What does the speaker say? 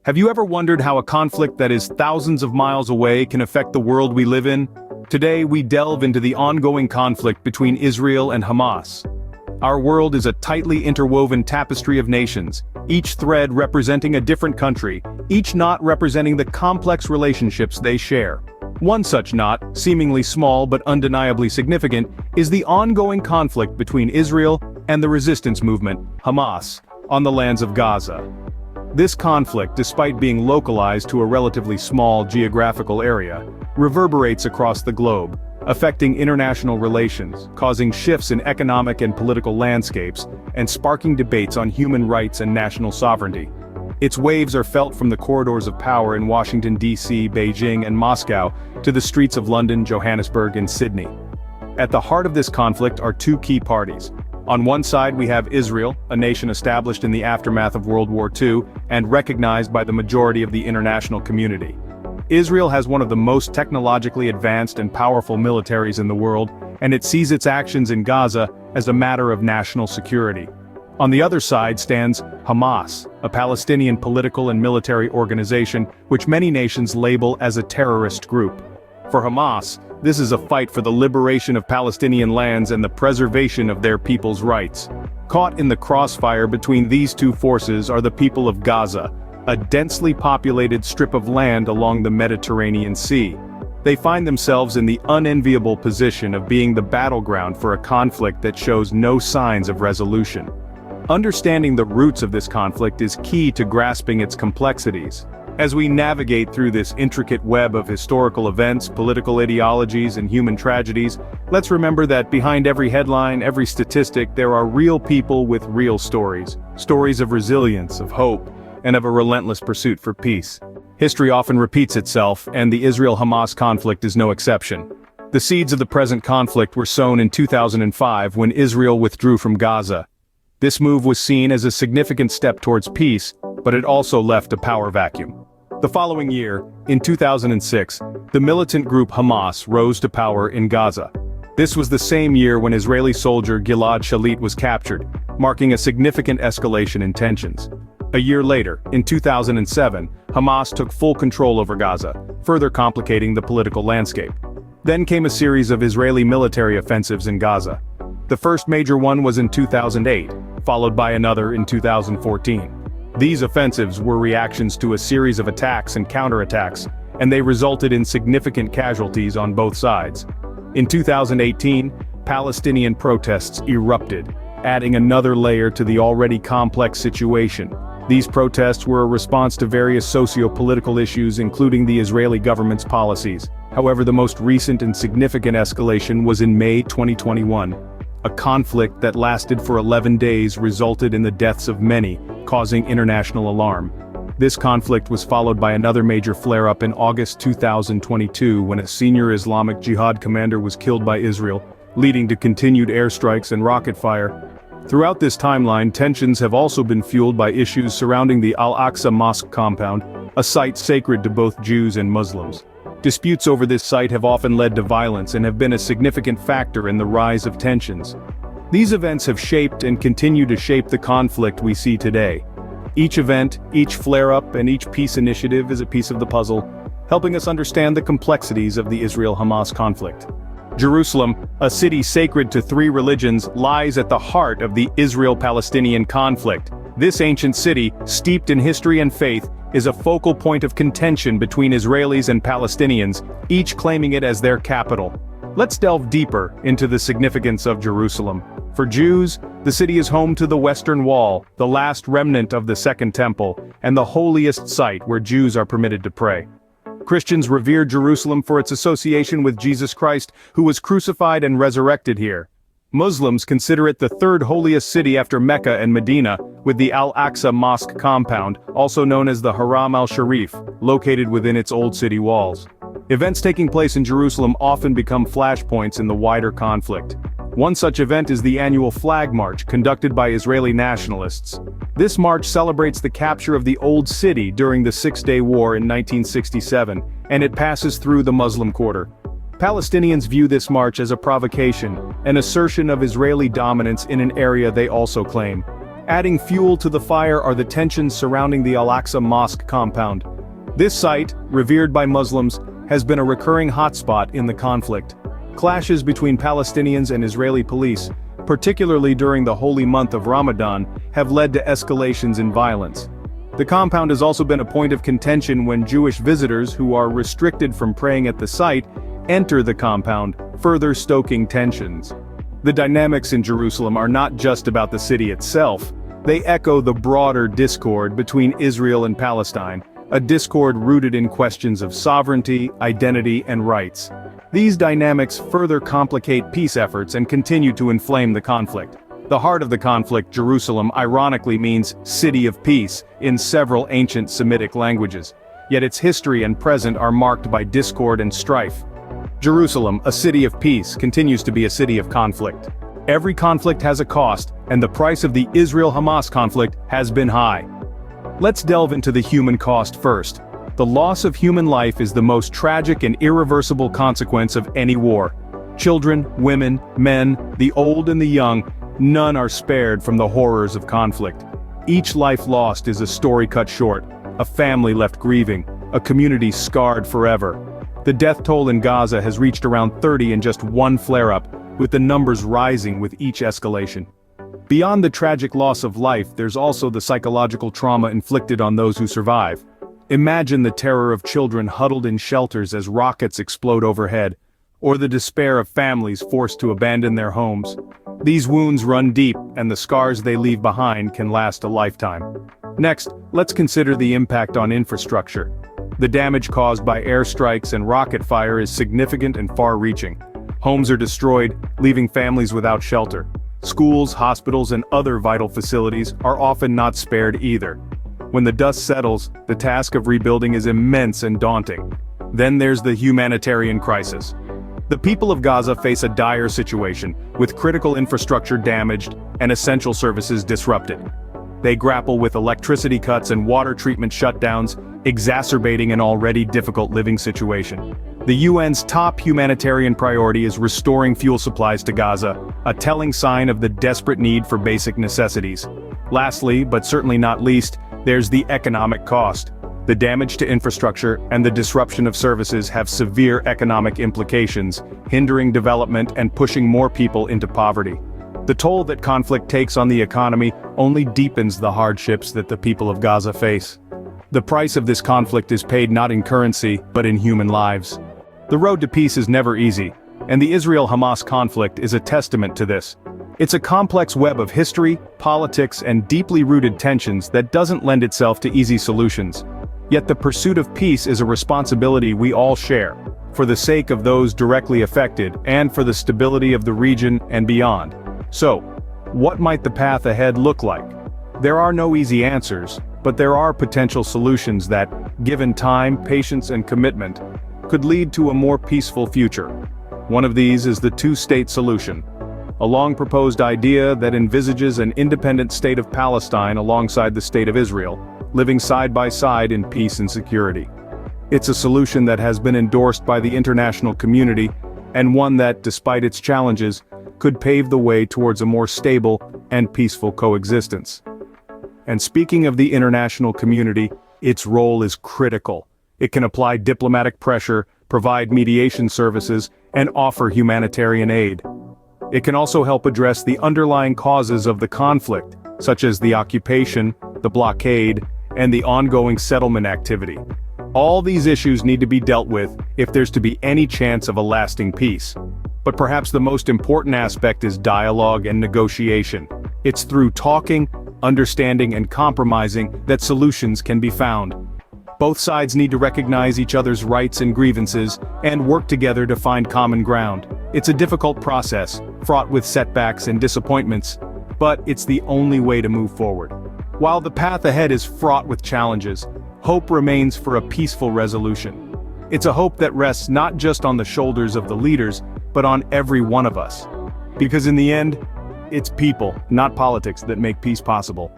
Have you ever wondered how a conflict that is thousands of miles away can affect the world we live in? Today we delve into the ongoing conflict between Israel and Hamas. Our world is a tightly interwoven tapestry of nations, each thread representing a different country, each knot representing the complex relationships they share. One such knot, seemingly small but undeniably significant, is the ongoing conflict between Israel and the resistance movement, Hamas, on the lands of Gaza. This conflict, despite being localized to a relatively small geographical area, reverberates across the globe, affecting international relations, causing shifts in economic and political landscapes, and sparking debates on human rights and national sovereignty. Its waves are felt from the corridors of power in Washington, D.C., Beijing, and Moscow, to the streets of London, Johannesburg, and Sydney. At the heart of this conflict are two key parties. On one side we have Israel, a nation established in the aftermath of World War II, and recognized by the majority of the international community. Israel has one of the most technologically advanced and powerful militaries in the world, and it sees its actions in Gaza as a matter of national security. On the other side stands Hamas, a Palestinian political and military organization which many nations label as a terrorist group. For Hamas, this is a fight for the liberation of Palestinian lands and the preservation of their people's rights. Caught in the crossfire between these two forces are the people of Gaza, a densely populated strip of land along the Mediterranean Sea. They find themselves in the unenviable position of being the battleground for a conflict that shows no signs of resolution. Understanding the roots of this conflict is key to grasping its complexities. As we navigate through this intricate web of historical events, political ideologies, and human tragedies, let's remember that behind every headline, every statistic, there are real people with real stories. Stories of resilience, of hope, and of a relentless pursuit for peace. History often repeats itself, and the Israel-Hamas conflict is no exception. The seeds of the present conflict were sown in 2005 when Israel withdrew from Gaza. This move was seen as a significant step towards peace, but it also left a power vacuum. The following year, in 2006, the militant group Hamas rose to power in Gaza. This was the same year when Israeli soldier Gilad Shalit was captured, marking a significant escalation in tensions. A year later, in 2007, Hamas took full control over Gaza, further complicating the political landscape. Then came a series of Israeli military offensives in Gaza. The first major one was in 2008, followed by another in 2014. These offensives were reactions to a series of attacks and counterattacks, and they resulted in significant casualties on both sides. In 2018, Palestinian protests erupted, adding another layer to the already complex situation. These protests were a response to various socio-political issues, including the Israeli government's policies. However, the most recent and significant escalation was in May 2021. A conflict that lasted for 11 days resulted in the deaths of many, causing international alarm. This conflict was followed by another major flare-up in August 2022 when a senior Islamic Jihad commander was killed by Israel, leading to continued airstrikes and rocket fire. Throughout this timeline, tensions have also been fueled by issues surrounding the Al-Aqsa Mosque compound, a site sacred to both Jews and Muslims. Disputes over this site have often led to violence and have been a significant factor in the rise of tensions. These events have shaped and continue to shape the conflict we see today. Each event, each flare-up, and each peace initiative is a piece of the puzzle, helping us understand the complexities of the Israel-Hamas conflict. Jerusalem, a city sacred to three religions, lies at the heart of the Israel-Palestinian conflict. This ancient city, steeped in history and faith, is a focal point of contention between Israelis and Palestinians, each claiming it as their capital. Let's delve deeper into the significance of Jerusalem. For Jews, the city is home to the Western Wall, the last remnant of the Second Temple, and the holiest site where Jews are permitted to pray. Christians revere Jerusalem for its association with Jesus Christ, who was crucified and resurrected here. Muslims consider it the third holiest city after Mecca and Medina, with the Al-Aqsa Mosque compound, also known as the Haram al-Sharif, located within its old city walls. Events taking place in Jerusalem often become flashpoints in the wider conflict. One such event is the annual Flag March conducted by Israeli nationalists. This march celebrates the capture of the Old City during the Six-Day War in 1967, and it passes through the Muslim quarter. Palestinians view this march as a provocation, an assertion of Israeli dominance in an area they also claim. Adding fuel to the fire are the tensions surrounding the Al-Aqsa Mosque compound. This site, revered by Muslims, has been a recurring hotspot in the conflict. Clashes between Palestinians and Israeli police, particularly during the holy month of Ramadan, have led to escalations in violence. The compound has also been a point of contention when Jewish visitors who are restricted from praying at the site enter the compound, further stoking tensions. The dynamics in Jerusalem are not just about the city itself. They echo the broader discord between Israel and Palestine, a discord rooted in questions of sovereignty, identity, and rights. These dynamics further complicate peace efforts and continue to inflame the conflict. The heart of the conflict, Jerusalem, ironically means "city of peace" in several ancient Semitic languages. Yet its history and present are marked by discord and strife. Jerusalem, a city of peace, continues to be a city of conflict. Every conflict has a cost, and the price of the Israel-Hamas conflict has been high. Let's delve into the human cost first. The loss of human life is the most tragic and irreversible consequence of any war. Children, women, men, the old and the young, none are spared from the horrors of conflict. Each life lost is a story cut short, a family left grieving, a community scarred forever. The death toll in Gaza has reached around 30 in just one flare-up, with the numbers rising with each escalation. Beyond the tragic loss of life, there's also the psychological trauma inflicted on those who survive. Imagine the terror of children huddled in shelters as rockets explode overhead, or the despair of families forced to abandon their homes. These wounds run deep, and the scars they leave behind can last a lifetime. Next, let's consider the impact on infrastructure. The damage caused by airstrikes and rocket fire is significant and far-reaching. Homes are destroyed, leaving families without shelter. Schools, hospitals, and other vital facilities are often not spared either. When the dust settles, the task of rebuilding is immense and daunting. Then there's the humanitarian crisis. The people of Gaza face a dire situation, with critical infrastructure damaged and essential services disrupted. They grapple with electricity cuts and water treatment shutdowns, exacerbating an already difficult living situation. The UN's top humanitarian priority is restoring fuel supplies to Gaza, a telling sign of the desperate need for basic necessities. Lastly, but certainly not least, there's the economic cost. The damage to infrastructure and the disruption of services have severe economic implications, hindering development and pushing more people into poverty. The toll that conflict takes on the economy only deepens the hardships that the people of Gaza face. The price of this conflict is paid not in currency, but in human lives. The road to peace is never easy, and the Israel-Hamas conflict is a testament to this. It's a complex web of history, politics, and deeply rooted tensions that doesn't lend itself to easy solutions. Yet the pursuit of peace is a responsibility we all share, for the sake of those directly affected and for the stability of the region and beyond. So, what might the path ahead look like? There are no easy answers, but there are potential solutions that, given time, patience, and commitment, could lead to a more peaceful future. One of these is the two-state solution, a long-proposed idea that envisages an independent state of Palestine alongside the state of Israel, living side by side in peace and security. It's a solution that has been endorsed by the international community, and one that, despite its challenges, could pave the way towards a more stable and peaceful coexistence. And speaking of the international community, its role is critical. It can apply diplomatic pressure, provide mediation services, and offer humanitarian aid. It can also help address the underlying causes of the conflict, such as the occupation, the blockade, and the ongoing settlement activity. All these issues need to be dealt with if there's to be any chance of a lasting peace. But perhaps the most important aspect is dialogue and negotiation. It's through talking, understanding, and compromising that solutions can be found. Both sides need to recognize each other's rights and grievances, and work together to find common ground. It's a difficult process, fraught with setbacks and disappointments, but it's the only way to move forward. While the path ahead is fraught with challenges, hope remains for a peaceful resolution. It's a hope that rests not just on the shoulders of the leaders, but on every one of us. Because in the end, it's people, not politics, that make peace possible.